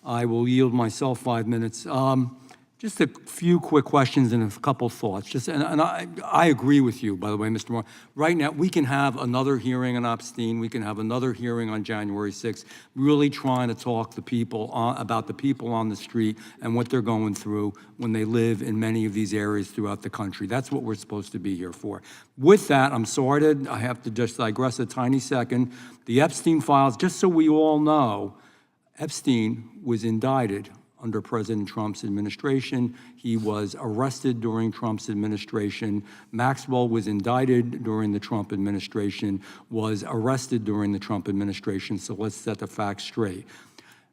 I will yield myself 5 minutes. Just a few quick questions and a couple thoughts. And I agree with you, by the way, Mr. Moore. Right now, we can have another hearing on Epstein. We can have another hearing on January 6th, really trying to talk to people about the people on the street and what they're going through when they live in many of these areas throughout the country. That's what we're supposed to be here for. With that, I have to just digress a tiny second. The Epstein files, just so we all know, Epstein was indicted under President Trump's administration. He was arrested during Trump's administration. Maxwell was indicted during the Trump administration, was arrested during the Trump administration. So let's set the facts straight.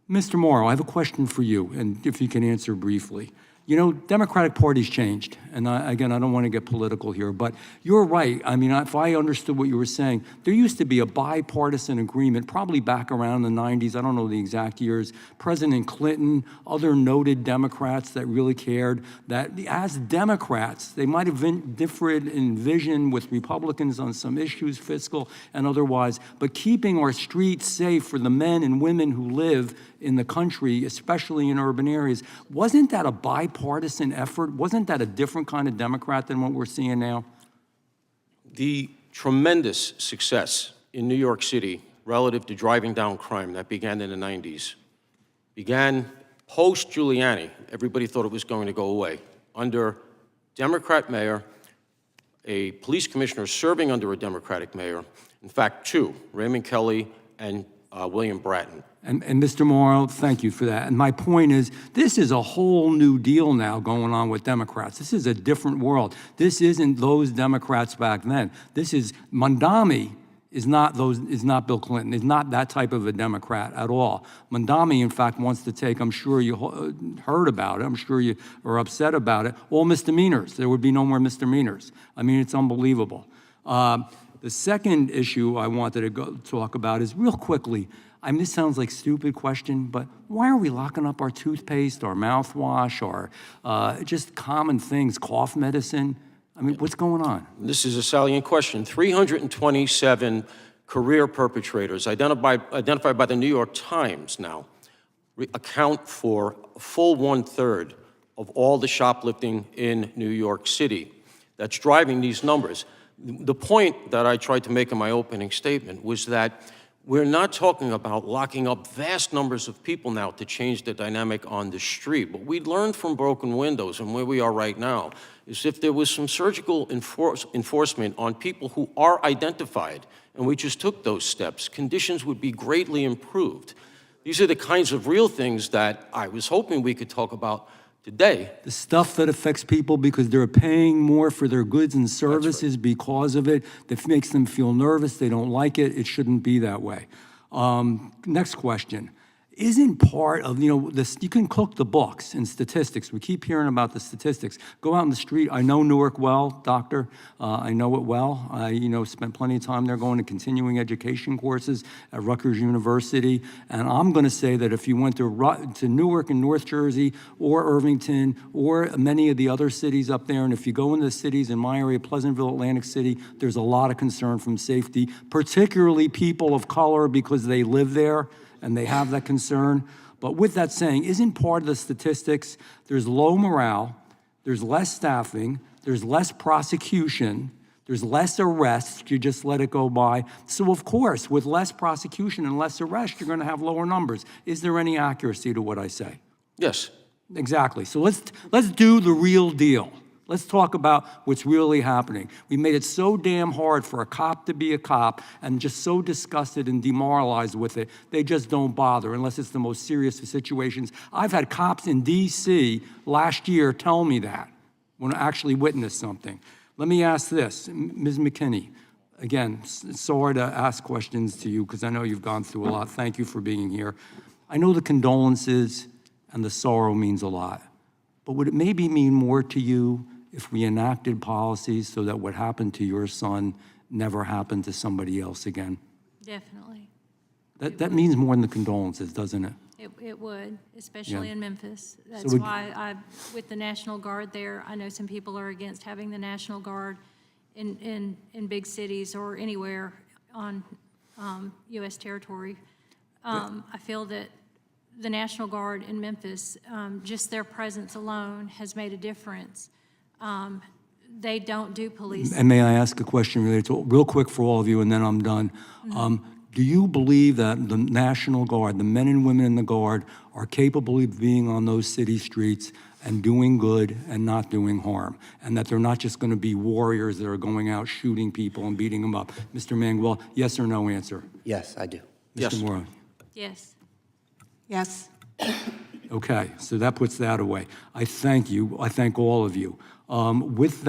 Mr. Morrow, I have a question for you, and if you can answer briefly. You know, Democratic Party's changed, and again, I don't want to get political here, but you're right. I mean, if I understood what you were saying, there used to be a bipartisan agreement, probably back around the 90s, I don't know the exact years, President Clinton, other noted Democrats that really cared, that as Democrats, they might have differed in vision with Republicans on some issues, fiscal and otherwise, but keeping our streets safe for the men and women who live in the country, especially in urban areas, wasn't that a bipartisan effort? Wasn't that a different kind of Democrat than what we're seeing now? The tremendous success in New York City relative to driving down crime that began in the 90s began post-Giuliani. Everybody thought it was going to go away. Under Democrat mayor, a police commissioner serving under a Democratic mayor, in fact, two, Raymond Kelly and William Bratton. And Mr. Morrow, thank you for that. And my point is, this is a whole new deal now going on with Democrats. This is a different world. This isn't those Democrats back then. This is Mondami is not Bill Clinton, is not that type of a Democrat at all. Mondami, in fact, wants to take, I'm sure you heard about it, I'm sure you are upset about it, all misdemeanors. There would be no more misdemeanors. I mean, it's unbelievable. The second issue I wanted to talk about is real quickly, I mean, this sounds like a stupid question, but why are we locking up our toothpaste, our mouthwash, our just common things, cough medicine? I mean, what's going on? This is a salient question. 327 career perpetrators identified by the New York Times now account for a full 1/3 of all the shoplifting in New York City. That's driving these numbers. The point that I tried to make in my opening statement was that we're not talking about locking up vast numbers of people now to change the dynamic on the street. What we learned from broken windows and where we are right now is if there was some surgical enforcement on people who are identified, and we just took those steps, conditions would be greatly improved. These are the kinds of real things that I was hoping we could talk about today. The stuff that affects people because they're paying more for their goods and services because of it, that makes them feel nervous, they don't like it, it shouldn't be that way. Next question. Isn't part of, this, you can cook the books and statistics. We keep hearing about the statistics. Go out in the street. I know Newark well, doctor. I know it well. I, spent plenty of time there going to continuing education courses at Rutgers University. And I'm going to say that if you went to Newark and North Jersey or Irvington or many of the other cities up there, and if you go into the cities in my area, Pleasantville, Atlantic City, there's a lot of concern from safety, particularly people of color because they live there and they have that concern. But with that saying, isn't part of the statistics, there's low morale, there's less staffing, there's less prosecution, there's less arrests, you just let it go by. So of course, with less prosecution and less arrest, you're gonna have lower numbers. Is there any accuracy to what I say? Yes. Exactly, so let's do the real deal. Let's talk about what's really happening. We made it so damn hard for a cop to be a cop and just so disgusted and demoralized with it, they just don't bother unless it's the most serious of situations. I've had cops in DC last year tell me that when I actually witnessed something. Let me ask this, Ms. McKinney. Again, sorry to ask questions to you because I know you've gone through a lot. Thank you for being here. I know the condolences and the sorrow means a lot, but would it maybe mean more to you if we enacted policies so that what happened to your son never happened to somebody else again? Definitely. That means more than the condolences, doesn't it? It would, especially in Memphis. That's So why with the National Guard there, I know some people are against having the National Guard in big cities or anywhere on U.S. territory. I feel that the National Guard in Memphis, just their presence alone has made a difference. They don't do police. And may I ask a question related to, real quick for all of you, and then I'm done. Do you believe that the National Guard, the men and women in the Guard, are capable of being on those city streets and doing good and not doing harm? And that they're not just going to be warriors that are going out shooting people and beating them up? Mr. Manguel, yes or no answer? Yes, I do. Yes. Mr. Moore? Yes. Yes. Okay, so that puts that away. I thank you. I thank all of you. With